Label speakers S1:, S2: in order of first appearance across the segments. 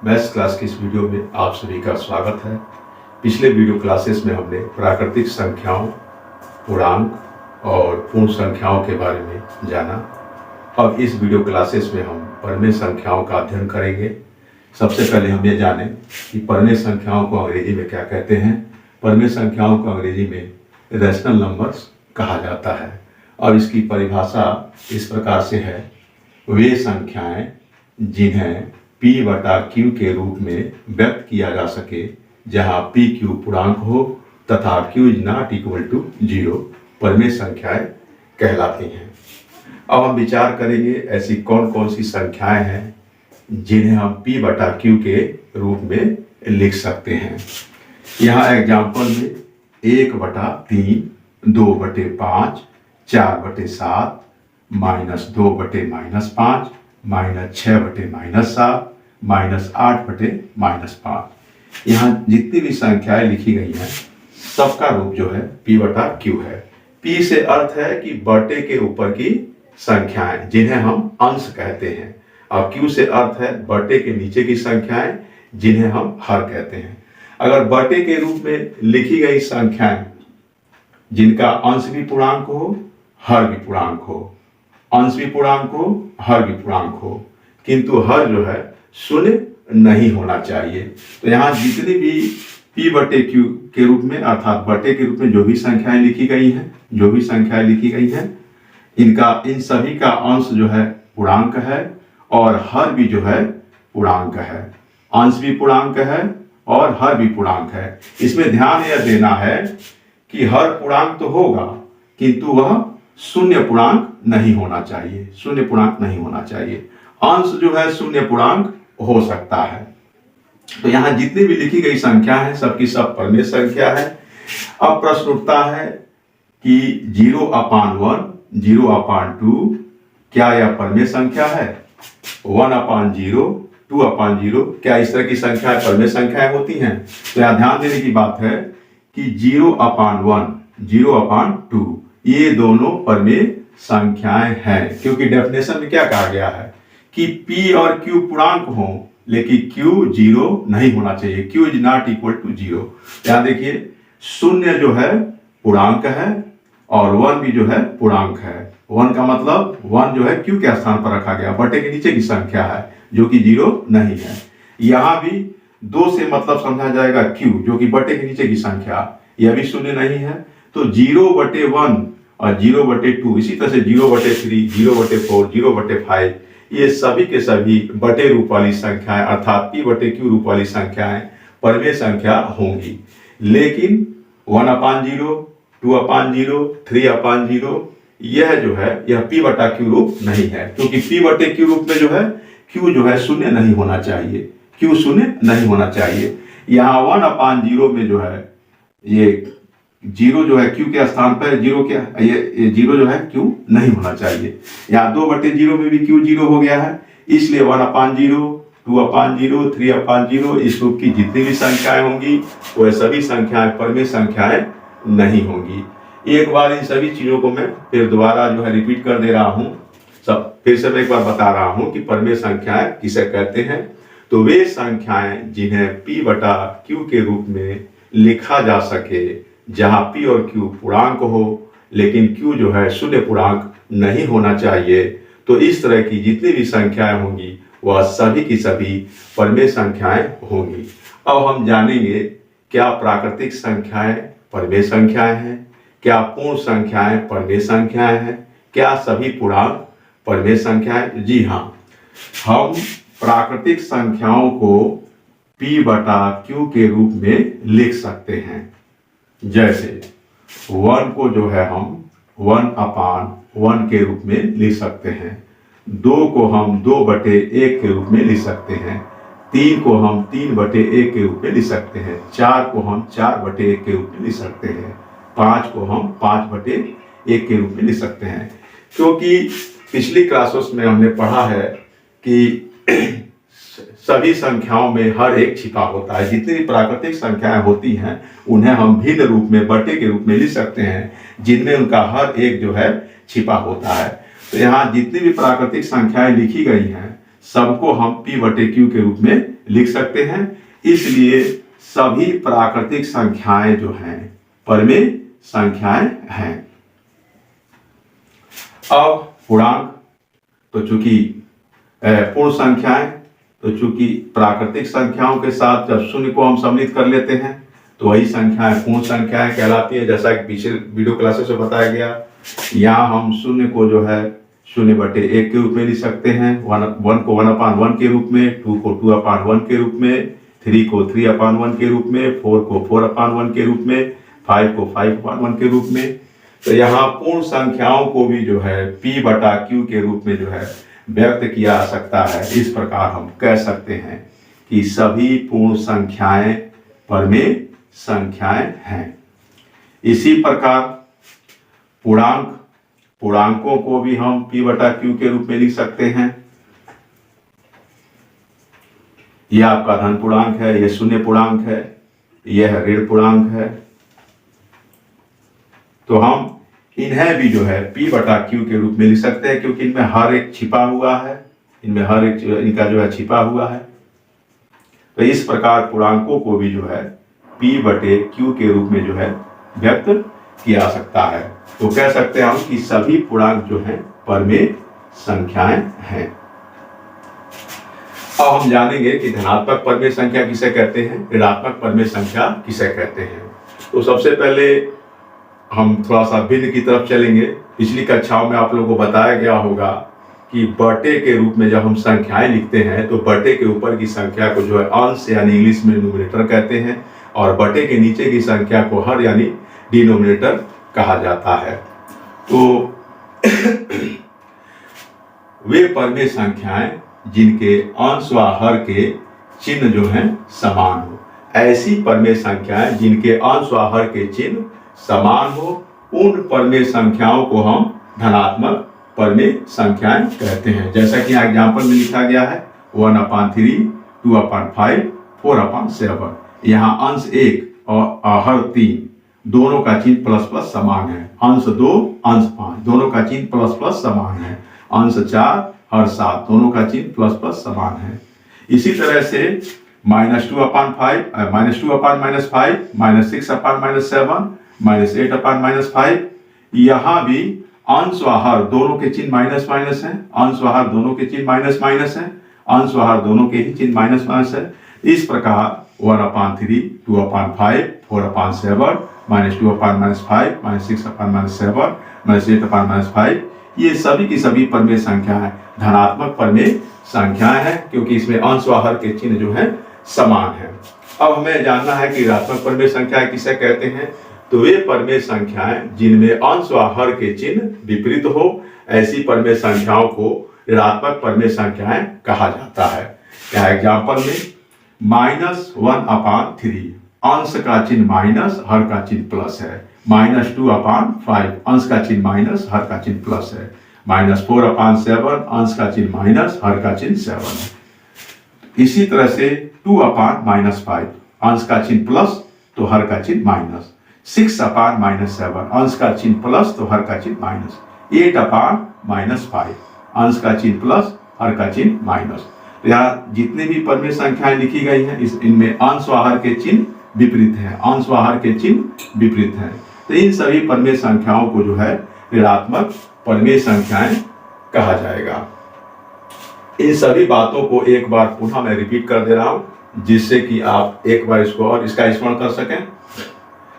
S1: Maths class की इस video में आप सभी का स्वागत है। पिछले वीडियो क्लासेस में हमने प्राकृतिक संख्याओं, पूर्णांक और पूर्ण संख्याओं के बारे में जाना। अब इस वीडियो क्लासेस में हम परिमेय संख्याओं का अध्ययन करेंगे। सबसे पहले हम ये जानें कि परिमेय संख्याओं को अंग्रेजी में क्या कहते हैं। परिमेय संख्याओं को अंग्रेजी में रैशनल नंबर्स कहा जाता है और इसकी परिभाषा इस प्रकार से है: वे संख्याएं जिन्हें P/Q के रूप में व्यक्त किया जा सके जहां PQ पूर्णांक हो तथा Q ≠ 0 परिमेय संख्याएं कहलाती हैं। अब हम विचार करेंगे ऐसी कौन कौन सी संख्याएं हैं जिन्हें हम P/Q के रूप में लिख सकते हैं। यहाँ एग्जाम्पल में 1/3, 2/5, 4/7, -2/-5, -6/-7, -8/-5। यहाँ जितनी भी संख्याएं लिखी गई हैं सबका रूप जो है P/Q है। P से अर्थ है कि बटे के ऊपर की संख्याएं जिन्हें हम अंश कहते हैं, और Q से अर्थ है बटे के नीचे की संख्याएं जिन्हें हम हर कहते हैं। अगर बटे के रूप में लिखी गई संख्याएं जिनका अंश भी पूर्णांक हो, हर भी पूर्णांक हो, अंश भी पूर्णांक हो, हर भी पूर्णांक हो, किंतु हर जो है शून्य नहीं होना चाहिए। तो यहाँ जितनी भी P/Q के रूप में अर्थात बटे के रूप में जो भी संख्याएं लिखी गई हैं, इन सभी का अंश जो है पूर्णांक है और हर भी जो है पूर्णांक है। अंश भी पूर्णांक है और हर भी पूर्णांक है। इसमें ध्यान यह देना है कि हर पूर्णांक तो होगा किंतु वह शून्य पूर्णांक नहीं होना चाहिए। अंश जो है शून्य पूर्णांक हो सकता है। तो यहाँ जितनी भी लिखी गई संख्या है सबकी सब परिमेय संख्या है। अब प्रश्न उठता है कि 0/1, 0/2 क्या यह परिमेय संख्या है? 1/0, 2/0 क्या इस तरह की संख्याएं परिमेय संख्याएं होती हैं? तो यहाँ ध्यान देने की बात है कि 0/1, 0/2 ये दोनों परिमेय संख्याएं हैं, क्योंकि डेफिनेशन में क्या कहा गया है कि P और Q पूर्णांक हों लेकिन Q 0 नहीं होना चाहिए। Q ≠ 0। यहाँ देखिए, शून्य जो है पूर्णांक है और 1 भी जो है पूर्णांक है। 1 का मतलब 1 जो है Q के स्थान पर रखा गया, बटे के नीचे की संख्या है जो कि 0 नहीं है। यहाँ भी 2 से मतलब समझा जाएगा Q जो कि बटे के नीचे की संख्या, यह भी शून्य नहीं है। तो 0/1 और 0/2, इसी तरह से 0/3, 0/4, 0/5 ये सभी के सभी बटे रूप वाली संख्याएं अर्थात P/Q रूप वाली संख्याएं परिमेय संख्या होंगी। लेकिन 1/0, 2/0, 3/0 यह जो है यह P/Q रूप नहीं है, क्योंकि P/Q रूप में जो है Q जो है शून्य नहीं होना चाहिए। Q शून्य नहीं होना चाहिए। यहाँ 1/0 में जो है ये 0 जो है Q के स्थान पर 0 क्या ये 0 जो है Q नहीं होना चाहिए। यहाँ 2/0 में भी Q 0 हो गया है, इसलिए 1/0, 2/0, 3/0 इस रूप की जितनी भी संख्याएं होंगी वह सभी संख्याएं परिमेय संख्याएं नहीं होंगी। एक बार इन सभी चीजों को मैं फिर दोबारा जो है रिपीट कर दे रहा हूँ। फिर से मैं एक बार बता रहा हूँ कि परिमेय संख्याएं किसे कहते हैं। तो वे संख्याएं जिन्हें P/Q के रूप में लिखा जा सके जहां P और Q पूर्णांक हो लेकिन Q जो है शून्य पूर्णांक नहीं होना चाहिए। तो इस तरह की जितनी भी संख्याएं होंगी वह सभी की सभी परिमेय संख्याएं होंगी। अब हम जानेंगे क्या प्राकृतिक संख्याएं परिमेय संख्याएं हैं, क्या पूर्ण संख्याएं परिमेय संख्याएं हैं, क्या सभी पूर्णांक परिमेय संख्याएं? जी हाँ, हम प्राकृतिक संख्याओं को P/Q के रूप में लिख सकते हैं। जैसे 1 को जो है हम 1/1 के रूप में लिख सकते हैं, 2 को हम 2/1 के रूप में लिख सकते हैं, 3 को हम 3/1 के रूप में लिख सकते हैं, 4 को हम 4/1 के रूप में लिख सकते हैं, 5 को हम 5/1 के रूप में लिख सकते हैं। क्योंकि पिछली क्लासेस में हमने पढ़ा है कि सभी संख्याओं में हर एक छिपा होता है। जितनी भी प्राकृतिक संख्याएं होती हैं उन्हें हम भिन्न रूप में बटे के रूप में लिख सकते हैं जिनमें उनका हर एक जो है छिपा होता है। तो यहाँ जितनी भी प्राकृतिक संख्याएं लिखी गई हैं सबको हम P/Q के रूप में लिख सकते हैं। इसलिए सभी प्राकृतिक संख्याएं जो हैं परमेय संख्याएं हैं। अब पूर्णांक तो चूंकि पूर्ण संख्याएं, तो चूंकि प्राकृतिक संख्याओं के साथ जब शून्य को हम सम्मिलित कर लेते हैं तो वही संख्याएं पूर्ण संख्याएं कहलाती है। जैसा कि पीछे वीडियो क्लासेस में बताया गया, यहाँ हम शून्य को जो है 0/1 के रूप में लिख सकते हैं, 1 को 1/1 के रूप में, 2 को 2/1 के रूप में, 3 को 3/1 के रूप में, 4 को 4/1 के रूप में, 5 को 5/1 के रूप में। तो यहाँ पूर्ण संख्याओं को भी जो है P/Q के रूप में जो है व्यक्त किया जा सकता है। इस प्रकार हम कह सकते हैं कि सभी पूर्ण संख्याएं परमेय संख्याएं हैं। इसी प्रकार पूर्णांकों को भी हम P/Q के रूप में लिख सकते हैं। यह आपका धन पूर्णांक है, यह शून्य पूर्णांक है, यह ऋण पूर्णांक है। तो हम इन्हें भी जो है P/Q के रूप में लिख सकते हैं, क्योंकि इनमें हर एक छिपा हुआ है, इनमें हर एक इनका जो है छिपा हुआ है। तो इस प्रकार पूर्णांकों को भी जो है P/Q के रूप में जो है व्यक्त किया जा सकता है। तो कह सकते हैं हम कि सभी पूर्णांक जो हैं परमेय संख्याएं हैं। अब हम जानेंगे कि धनात्मक परमेय संख्या किसे कहते हैं, ऋणात्मक परमेय संख्या किसे कहते हैं। तो सबसे पहले हम थोड़ा सा भिन्न की तरफ चलेंगे। पिछली कक्षाओं में आप लोगों को बताया गया होगा कि बटे के रूप में जब हम संख्याएं लिखते हैं तो बटे के ऊपर की संख्या को जो है अंश यानी इंग्लिश में न्यूमरेटर कहते हैं, और बटे के नीचे की संख्या को हर यानी डिनोमिनेटर कहा जाता है। तो वे परमेय संख्याएं जिनके अंश व हर के चिन्ह जो हैं समान हो, ऐसी परमेय संख्याएं जिनके अंश व हर के चिन्ह समान हो, उन परमेय संख्याओं को हम धनात्मक परमेय संख्याएं कहते हैं। जैसा कि एग्जाम्पल में लिखा गया है 1/3, 2/5, 4/7। यहाँ अंश 1 और हर 3 दोनों का चिन्ह प्लस प्लस समान है। अंश 2, अंश 5 दोनों का चिन्ह प्लस प्लस समान है। अंश 4 हर 7 दोनों का चिन्ह प्लस प्लस समान है। इसी तरह से -2/5, -2/5, -6/7, -8/5, यहाँ भी अंश व हर दोनों के चिन्ह माइनस माइनस है, अंश व हर दोनों के चिन्ह माइनस माइनस है, अंश व हर दोनों के ही चिन्ह माइनस माइनस है। इस प्रकार 1/3, 2/5, 4/7, -2/5, -6/7, -8/5, ये सभी की सभी परमेय संख्याएं धनात्मक परमेय संख्याएं हैं, क्योंकि इसमें अंश व हर के चिन्ह जो है समान है। अब हमें जानना है कि ऋणात्मक परमेय संख्याएं किसे कहते हैं। तो वे परमेय संख्याएं जिनमें अंश व हर के चिन्ह विपरीत हो, ऐसी परमेय संख्याओं को ऋणात्मक परमेय संख्याएं कहा जाता है। क्या एग्जाम्पल में -1/3 अंश का चिन्ह माइनस, हर का चिन्ह प्लस है। -2/5 अंश का चिन्ह माइनस, हर का चिन्ह प्लस है। -4/7 अंश का चिन्ह माइनस, हर का चिन्ह 7 है। इसी तरह से 2/5 अंश का चिन्ह प्लस तो हर का चिन्ह माइनस। 6/7 अंश का चिन्ह प्लस तो हर का चिन्ह माइनस। 8/5 अंश का चिन्ह प्लस, हर का चिन्ह माइनस। तो यहाँ जितने भी परमेय संख्याएं लिखी गई हैं इनमें अंश व हर के चिन्ह विपरीत है, अंश व हर के चिन्ह विपरीत है। तो इन सभी परमेय संख्याओं को जो है ऋणात्मक परमेय संख्याएं कहा जाएगा। इन सभी बातों को एक बार पुनः मैं रिपीट कर दे रहा हूं, जिससे कि आप एक बार इसको और इसका स्मरण कर सकें।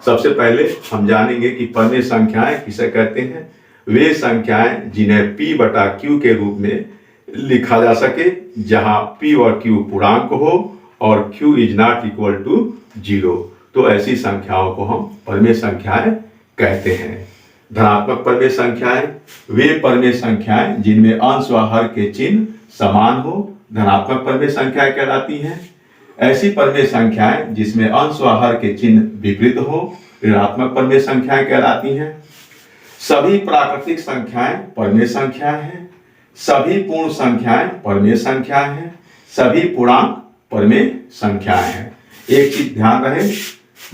S1: सबसे पहले हम जानेंगे कि परमेय संख्याएं किसे कहते हैं। वे संख्याएं जिन्हें P/Q के रूप में लिखा जा सके, जहां P और Q पूर्णांक हो और Q ≠ 0, तो ऐसी संख्याओं को हम परमेय संख्याएं कहते हैं। धनात्मक परमेय संख्याएं वे परमेय संख्याएं जिनमें अंश व हर के चिन्ह समान हो, धनात्मक परमेय संख्याएं कहलाती हैं। ऐसी परमेय संख्याएं जिसमें अंश व हर के चिन्ह विपरीत हो, ऋणात्मक परमेय संख्याएं कहलाती हैं। सभी प्राकृतिक संख्याएं परमेय संख्याएं हैं। सभी पूर्ण संख्याएं परमेय संख्याएं हैं। सभी पूर्णांक परमेय संख्याएं हैं। एक चीज ध्यान रहे,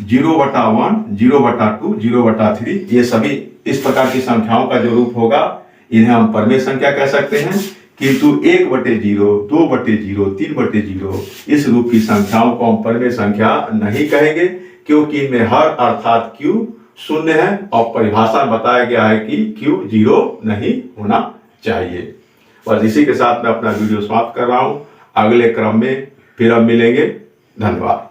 S1: 0/1, 0/2, 0/3 ये सभी इस प्रकार की संख्याओं का जो रूप होगा, इन्हें हम परमेय संख्या कह सकते हैं, किंतु 1/0, 2/0, 3/0 इस रूप की संख्याओं को हम परिमेय संख्या नहीं कहेंगे, क्योंकि इनमें हर अर्थात q शून्य है और परिभाषा बताया गया है कि q 0 नहीं होना चाहिए। बस इसी के साथ मैं अपना वीडियो समाप्त कर रहा हूं। अगले क्रम में फिर हम मिलेंगे। धन्यवाद।